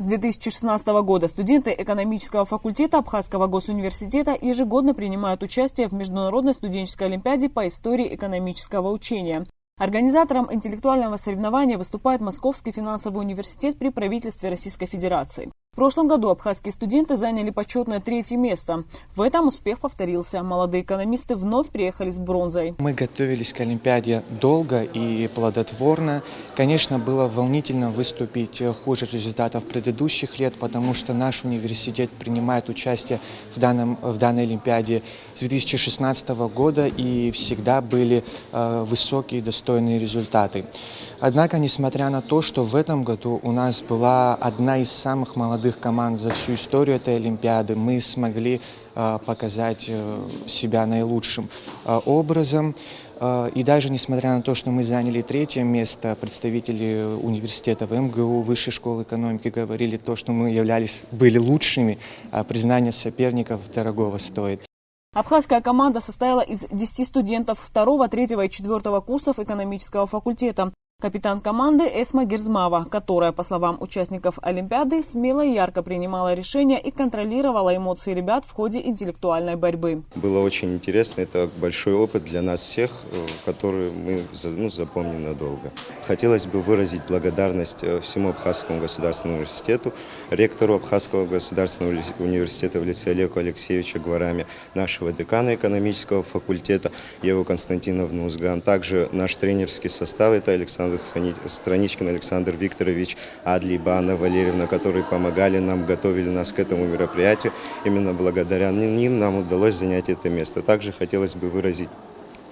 С 2016 года студенты экономического факультета Абхазского госуниверситета ежегодно принимают участие в Международной студенческой олимпиаде по истории экономического учения. Организатором интеллектуального соревнования выступает Московский финансовый университет при правительстве Российской Федерации. В прошлом году абхазские студенты заняли почетное 3-е место. В этом успех повторился. Молодые экономисты вновь приехали с бронзой. Мы готовились к Олимпиаде долго и плодотворно. Конечно, было волнительно выступить хуже результатов предыдущих лет, потому что наш университет принимает участие в данной Олимпиаде с 2016 года и всегда были высокие и достойные результаты. Однако, несмотря на то, что в этом году у нас была одна из самых молодых команд за всю историю этой Олимпиады, мы смогли показать себя наилучшим образом. И даже несмотря на то, что мы заняли 3-е место, представители университета в МГУ, Высшей школы экономики говорили то, что мы были лучшими, признание соперников дорогого стоит. Абхазская команда состояла из 10 студентов 2-го, 3-го и 4-го курсов экономического факультета. Капитан команды Эсма Герзмава, которая, по словам участников Олимпиады, смело и ярко принимала решения и контролировала эмоции ребят в ходе интеллектуальной борьбы. Было очень интересно, это большой опыт для нас всех, который мы запомним надолго. Хотелось бы выразить благодарность всему Абхазскому государственному университету, ректору Абхазского государственного университета в лице Олега Алексеевича Гварами, нашего декана экономического факультета Еву Константиновну Узган, также наш тренерский состав, это Александр Страничкин Александр Викторович, Адли Бана Валерьевна, которые помогали нам, готовили нас к этому мероприятию. Именно благодаря ним нам удалось занять это место. Также хотелось бы выразить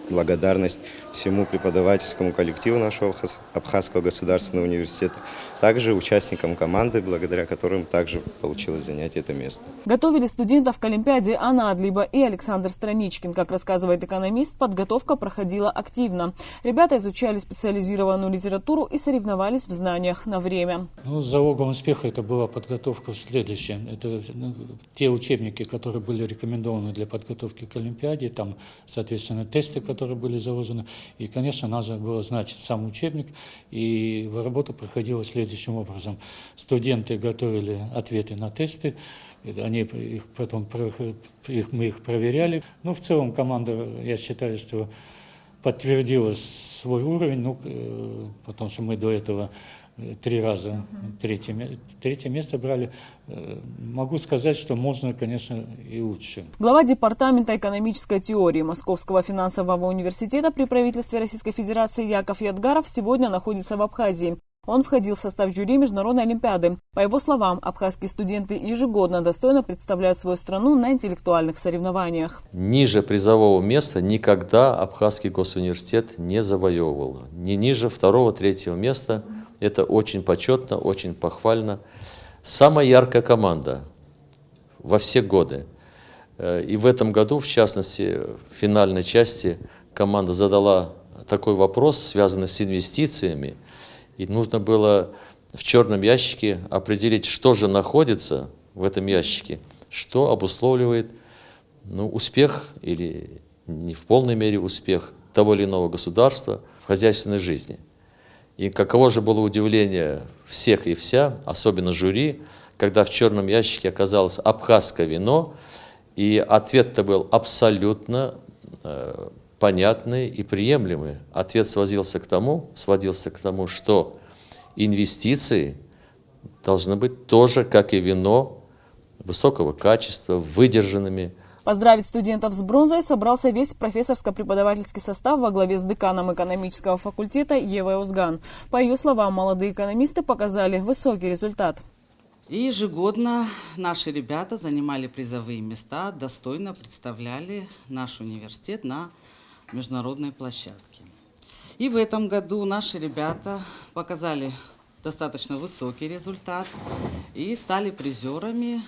благодарность всему преподавательскому коллективу нашего Абхазского государственного университета, также участникам команды, благодаря которым также получилось занять это место. Готовили студентов к Олимпиаде Анна Адлиба и Александр Страничкин. Как рассказывает экономист, подготовка проходила активно. Ребята изучали специализированную литературу и соревновались в знаниях на время. Залогом успеха это была подготовка в следующем. Это те учебники, которые были рекомендованы для подготовки к Олимпиаде, там, соответственно, тесты, которые были заложены. И, конечно, надо было знать сам учебник. И работа проходила следующим образом. Студенты готовили ответы на тесты, мы их проверяли. Но в целом команда, я считаю, что подтвердила свой уровень, потому что мы до этого 3 раза третье место брали. Могу сказать, что можно, конечно, и лучше. Глава департамента экономической теории Московского финансового университета при правительстве Российской Федерации Яков Ядгаров сегодня находится в Абхазии. Он входил в состав жюри Международной олимпиады. По его словам, абхазские студенты ежегодно достойно представляют свою страну на интеллектуальных соревнованиях. Ниже призового места никогда Абхазский госуниверситет не завоевывал. Не ниже 2-го, 3-го места. Это очень почетно, очень похвально. Самая яркая команда во все годы. И в этом году, в частности, в финальной части команда задала такой вопрос, связанный с инвестициями. И нужно было в черном ящике определить, что же находится в этом ящике, что обусловливает успех или не в полной мере успех того или иного государства в хозяйственной жизни. И каково же было удивление всех и вся, особенно жюри, когда в черном ящике оказалось абхазское вино, и ответ-то был абсолютно понятный и приемлемый. Ответ сводился к тому, что инвестиции должны быть тоже, как и вино, высокого качества, выдержанными. Поздравить студентов с бронзой собрался весь профессорско-преподавательский состав во главе с деканом экономического факультета Евой Узган. По ее словам, молодые экономисты показали высокий результат. И ежегодно наши ребята занимали призовые места, достойно представляли наш университет на международной площадке. И в этом году наши ребята показали достаточно высокий результат и стали призерами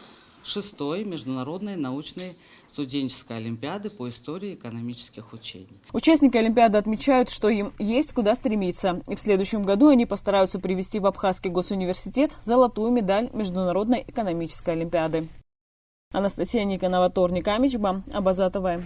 6-й международной научной студенческой олимпиады по истории экономических учений. Участники олимпиады отмечают, что им есть куда стремиться. И в следующем году они постараются привезти в Абхазский госуниверситет золотую медаль Международной экономической олимпиады. Анастасия Никонова, Торник Амичба, Абаза ТВ.